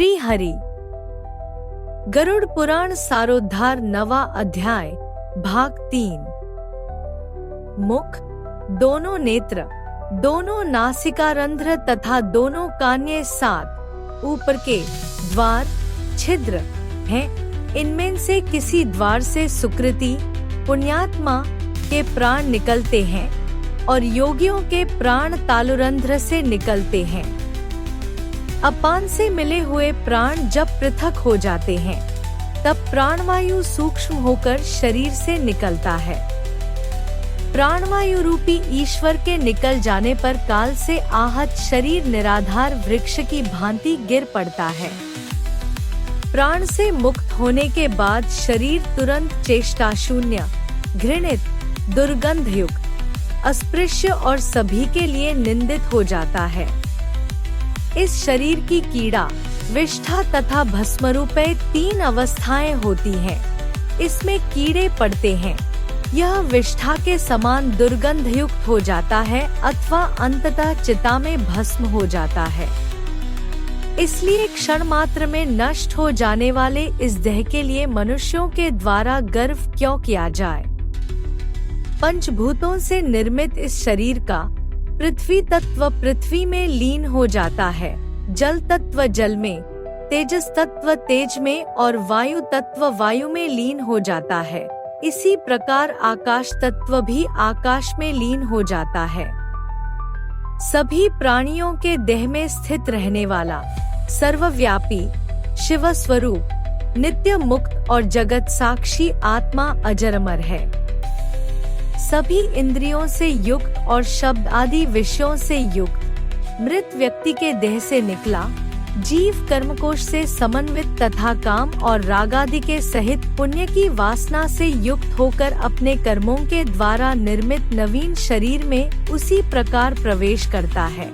श्री हरि। गरुड़ पुराण सारोद्धार 9वां अध्याय भाग 3। मुख, दोनों नेत्र, दोनों नासिकारंध्र तथा दोनों कान्ये 7 ऊपर के द्वार छिद्र हैं। इनमें से किसी द्वार से सुकृति पुण्यात्मा के प्राण निकलते हैं और योगियों के प्राण तालुरंध्र से निकलते हैं। अपान से मिले हुए प्राण जब पृथक हो जाते हैं तब प्राणवायु सूक्ष्म होकर शरीर से निकलता है। प्राणवायु रूपी ईश्वर के निकल जाने पर काल से आहत शरीर निराधार वृक्ष की भांति गिर पड़ता है। प्राण से मुक्त होने के बाद शरीर तुरंत चेष्टा शून्य, घृणित, दुर्गंधयुक्त, अस्पृश्य और सभी के लिए निंदित हो जाता है। इस शरीर की कीड़ा, विष्ठा तथा भस्मरूपे 3 अवस्थाएं होती हैं। इसमें कीड़े पड़ते हैं। यह विष्ठा के समान दुर्गंधयुक्त हो जाता है अथवा अंततः चिता में भस्म हो जाता है। इसलिए क्षण मात्र में नष्ट हो जाने वाले इस देह के लिए मनुष्यों के द्वारा गर्व क्यों किया जाए। पंचभूतों से निर्मित इस शरीर का पृथ्वी तत्व पृथ्वी में लीन हो जाता है, जल तत्व जल में, तेजस तत्व तेज में और वायु तत्व वायु में लीन हो जाता है। इसी प्रकार आकाश तत्व भी आकाश में लीन हो जाता है। सभी प्राणियों के देह में स्थित रहने वाला सर्वव्यापी शिव स्वरूप नित्य मुक्त और जगत साक्षी आत्मा अजर अमर है। सभी इंद्रियों से युक्त और शब्द आदि विषयों से युक्त मृत व्यक्ति के देह से निकला जीव कर्मकोश से समन्वित तथा काम और राग आदि के सहित पुण्य की वासना से युक्त होकर अपने कर्मों के द्वारा निर्मित नवीन शरीर में उसी प्रकार प्रवेश करता है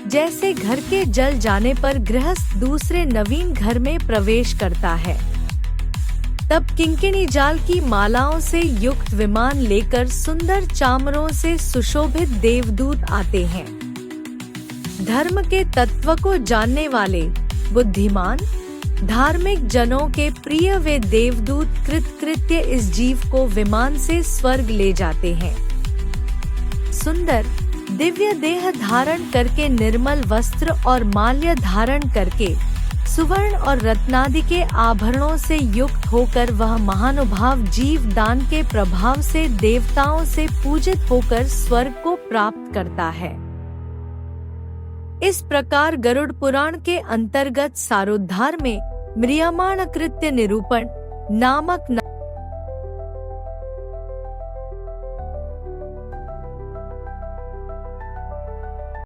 जैसे घर के जल जाने पर गृहस्थ दूसरे नवीन घर में प्रवेश करता है। तब किंकिणी जाल की मालाओं से युक्त विमान लेकर सुंदर चामरों से सुशोभित देवदूत आते हैं। धर्म के तत्व को जानने वाले बुद्धिमान धार्मिक जनों के प्रिय वे देवदूत कृतकृत्य इस जीव को विमान से स्वर्ग ले जाते हैं। सुंदर दिव्य देह धारण करके निर्मल वस्त्र और माल्य धारण करके सुवर्ण और रत्नादि के आभरणों से युक्त होकर वह महानुभाव जीव दान के प्रभाव से देवताओं से पूजित होकर स्वर्ग को प्राप्त करता है। इस प्रकार गरुड़ पुराण के अंतर्गत सारोद्धार में म्रियमाण कृत्य निरूपण नामक